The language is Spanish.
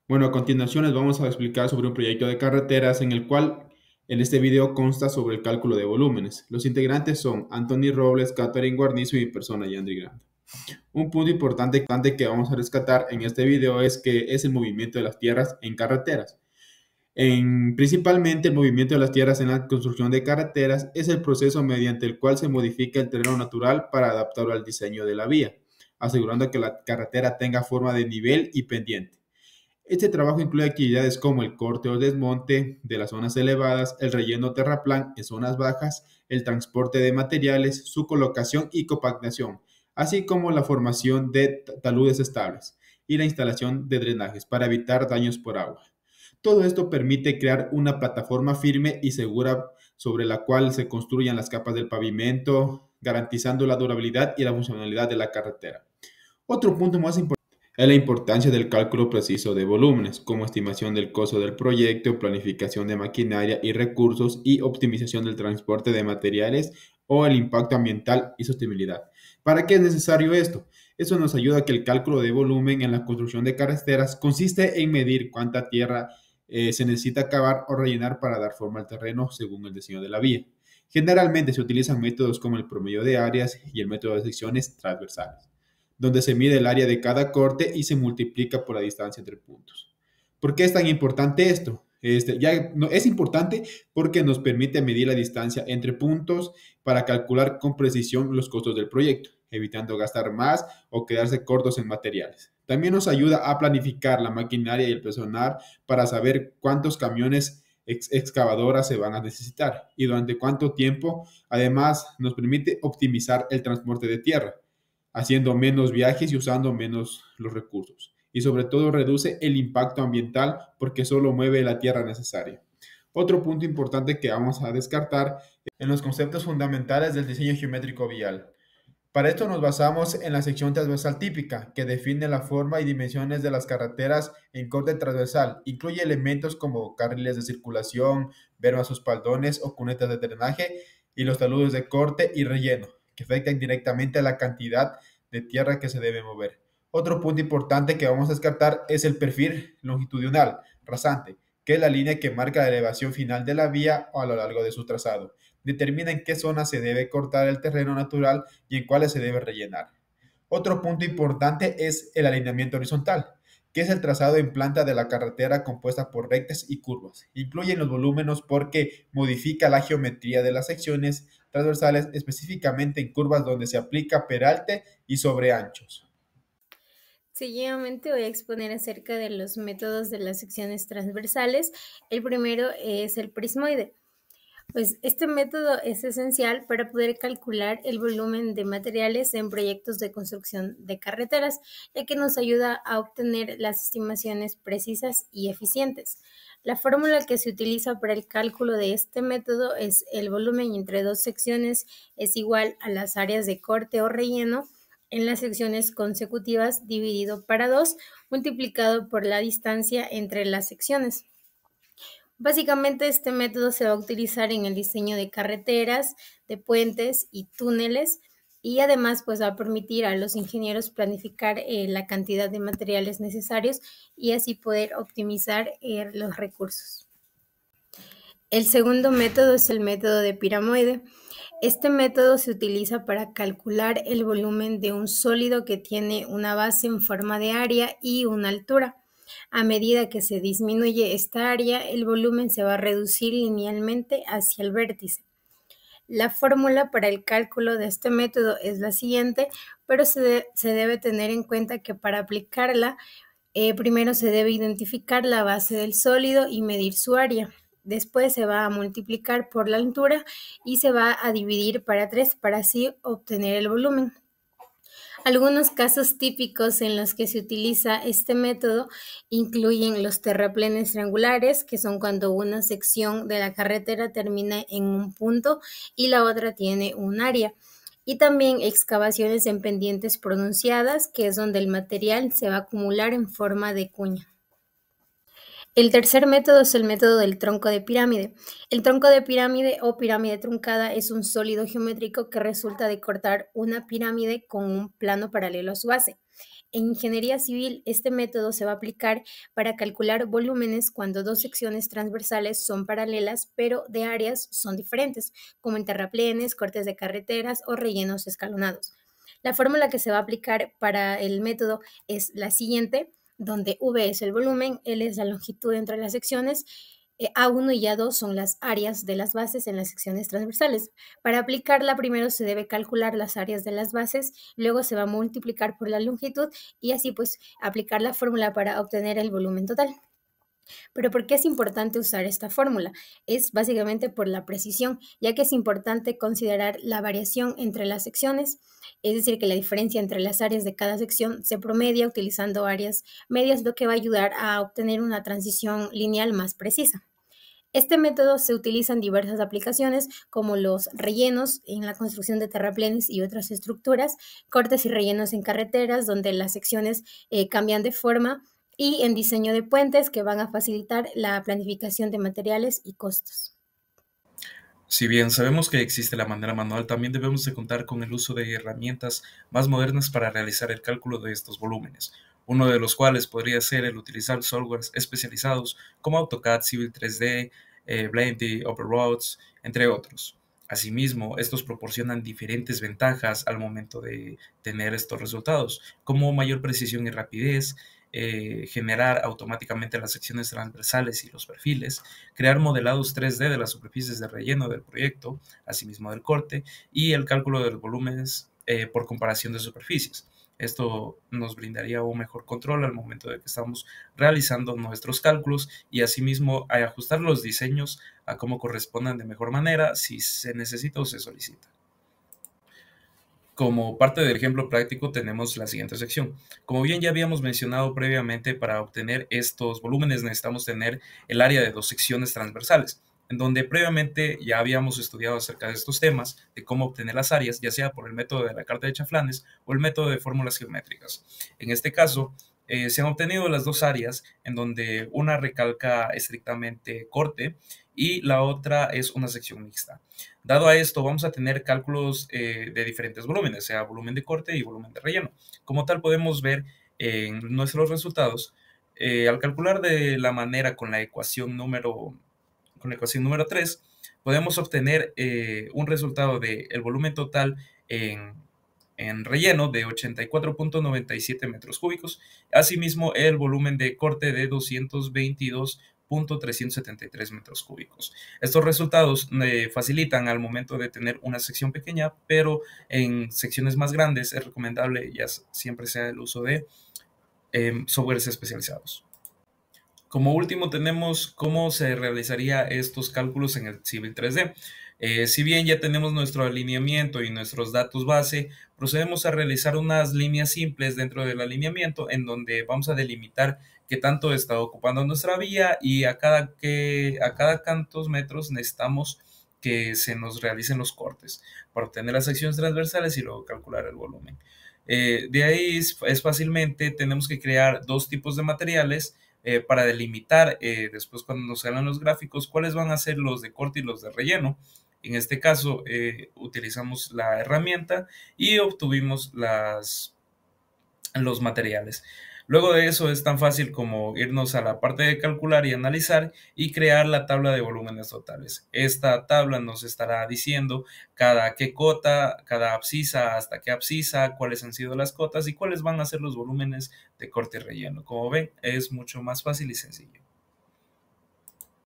Bueno, a continuación les vamos a explicar sobre un proyecto de carreteras en el cual en este video consta sobre el cálculo de volúmenes. Los integrantes son Anthony Robles, Catherine Guarnizo y mi persona, Yandri Grande. Un punto importante que vamos a rescatar en este video es que es el movimiento de las tierras en carreteras. Principalmente el movimiento de las tierras en la construcción de carreteras es el proceso mediante el cual se modifica el terreno natural para adaptarlo al diseño de la vía, asegurando que la carretera tenga forma de nivel y pendiente. Este trabajo incluye actividades como el corte o desmonte de las zonas elevadas, el relleno terraplán en zonas bajas, el transporte de materiales, su colocación y compactación, así como la formación de taludes estables y la instalación de drenajes para evitar daños por agua. Todo esto permite crear una plataforma firme y segura sobre la cual se construyan las capas del pavimento, garantizando la durabilidad y la funcionalidad de la carretera. Otro punto más importante es la importancia del cálculo preciso de volúmenes, como estimación del costo del proyecto, planificación de maquinaria y recursos y optimización del transporte de materiales o el impacto ambiental y sostenibilidad. ¿Para qué es necesario esto? Eso nos ayuda a que el cálculo de volumen en la construcción de carreteras consiste en medir cuánta tierra se necesita cavar o rellenar para dar forma al terreno según el diseño de la vía. Generalmente se utilizan métodos como el promedio de áreas y el método de secciones transversales, donde se mide el área de cada corte y se multiplica por la distancia entre puntos. ¿Por qué es tan importante esto? Es importante porque nos permite medir la distancia entre puntos para calcular con precisión los costos del proyecto, evitando gastar más o quedarse cortos en materiales. También nos ayuda a planificar la maquinaria y el personal para saber cuántos camiones excavadoras se van a necesitar y durante cuánto tiempo. Además, nos permite optimizar el transporte de tierra, haciendo menos viajes y usando menos los recursos. Y sobre todo reduce el impacto ambiental porque solo mueve la tierra necesaria. Otro punto importante que vamos a descartar en los conceptos fundamentales del diseño geométrico vial. Para esto nos basamos en la sección transversal típica, que define la forma y dimensiones de las carreteras en corte transversal. Incluye elementos como carriles de circulación, bermas o espaldones o cunetas de drenaje y los taludes de corte y relleno, que afectan directamente a la cantidad de tierra que se debe mover. Otro punto importante que vamos a descartar es el perfil longitudinal, rasante, que es la línea que marca la elevación final de la vía a lo largo de su trazado. Determina en qué zona se debe cortar el terreno natural y en cuáles se debe rellenar. Otro punto importante es el alineamiento horizontal, que es el trazado en planta de la carretera compuesta por rectas y curvas. Incluyen los volúmenes porque modifica la geometría de las secciones transversales, específicamente en curvas donde se aplica peralte y sobreanchos. Seguidamente voy a exponer acerca de los métodos de las secciones transversales. El primero es el prismoide. Pues este método es esencial para poder calcular el volumen de materiales en proyectos de construcción de carreteras, ya que nos ayuda a obtener las estimaciones precisas y eficientes. La fórmula que se utiliza para el cálculo de este método es el volumen entre dos secciones es igual a las áreas de corte o relleno en las secciones consecutivas dividido para 2 multiplicado por la distancia entre las secciones. Básicamente este método se va a utilizar en el diseño de carreteras, de puentes y túneles y además pues va a permitir a los ingenieros planificar la cantidad de materiales necesarios y así poder optimizar los recursos. El segundo método es el método de pirámide. Este método se utiliza para calcular el volumen de un sólido que tiene una base en forma de área y una altura. A medida que se disminuye esta área, el volumen se va a reducir linealmente hacia el vértice. La fórmula para el cálculo de este método es la siguiente, pero se debe tener en cuenta que para aplicarla, primero se debe identificar la base del sólido y medir su área. Después se va a multiplicar por la altura y se va a dividir para 3 para así obtener el volumen. Algunos casos típicos en los que se utiliza este método incluyen los terraplenes triangulares, que son cuando una sección de la carretera termina en un punto y la otra tiene un área. Y también excavaciones en pendientes pronunciadas, que es donde el material se va a acumular en forma de cuña. El tercer método es el método del tronco de pirámide. El tronco de pirámide o pirámide truncada es un sólido geométrico que resulta de cortar una pirámide con un plano paralelo a su base. En ingeniería civil, este método se va a aplicar para calcular volúmenes cuando dos secciones transversales son paralelas, pero de áreas son diferentes, como en terraplenes, cortes de carreteras o rellenos escalonados. La fórmula que se va a aplicar para el método es la siguiente, donde V es el volumen, L es la longitud entre las secciones, A1 y A2 son las áreas de las bases en las secciones transversales. Para aplicarla, primero se debe calcular las áreas de las bases, luego se va a multiplicar por la longitud y así pues aplicar la fórmula para obtener el volumen total. Pero ¿por qué es importante usar esta fórmula? Es básicamente por la precisión, ya que es importante considerar la variación entre las secciones, es decir, que la diferencia entre las áreas de cada sección se promedia utilizando áreas medias, lo que va a ayudar a obtener una transición lineal más precisa. Este método se utiliza en diversas aplicaciones como los rellenos en la construcción de terraplenes y otras estructuras, cortes y rellenos en carreteras donde las secciones cambian de forma y en diseño de puentes que van a facilitar la planificación de materiales y costos. Si bien sabemos que existe la manera manual, también debemos de contar con el uso de herramientas más modernas para realizar el cálculo de estos volúmenes, uno de los cuales podría ser el utilizar softwares especializados como AutoCAD, Civil 3D, Blender, OpenRoads, entre otros. Asimismo, estos proporcionan diferentes ventajas al momento de tener estos resultados, como mayor precisión y rapidez, generar automáticamente las secciones transversales y los perfiles, crear modelados 3D de las superficies de relleno del proyecto, asimismo del corte, y el cálculo de los volúmenes por comparación de superficies. Esto nos brindaría un mejor control al momento de que estamos realizando nuestros cálculos y asimismo ajustar los diseños a cómo correspondan de mejor manera si se necesita o se solicita. Como parte del ejemplo práctico tenemos la siguiente sección. Como bien ya habíamos mencionado previamente, para obtener estos volúmenes necesitamos tener el área de dos secciones transversales, en donde previamente ya habíamos estudiado acerca de estos temas, de cómo obtener las áreas, ya sea por el método de la carta de chaflanes o el método de fórmulas geométricas. En este caso, se han obtenido las dos áreas, en donde una recalca estrictamente corte y la otra es una sección mixta. Dado a esto, vamos a tener cálculos de diferentes volúmenes, sea volumen de corte y volumen de relleno. Como tal, podemos ver en nuestros resultados, al calcular de la manera con la ecuación número 3, podemos obtener un resultado del volumen total en relleno de 84.97 metros cúbicos, asimismo el volumen de corte de 222.373 metros cúbicos. Estos resultados facilitan al momento de tener una sección pequeña, pero en secciones más grandes es recomendable ya siempre sea el uso de softwares especializados. Como último tenemos cómo se realizaría estos cálculos en el Civil 3D. Si bien ya tenemos nuestro alineamiento y nuestros datos base, procedemos a realizar unas líneas simples dentro del alineamiento en donde vamos a delimitar qué tanto está ocupando nuestra vía y a cada cuántos metros necesitamos que se nos realicen los cortes para obtener las secciones transversales y luego calcular el volumen. De ahí es fácilmente, tenemos que crear dos tipos de materiales para delimitar después cuando nos salgan los gráficos cuáles van a ser los de corte y los de relleno. En este caso utilizamos la herramienta y obtuvimos los materiales. Luego de eso es tan fácil como irnos a la parte de calcular y analizar y crear la tabla de volúmenes totales. Esta tabla nos estará diciendo cada qué cota, cada abscisa, hasta qué abscisa, cuáles han sido las cotas y cuáles van a ser los volúmenes de corte y relleno. Como ven, es mucho más fácil y sencillo.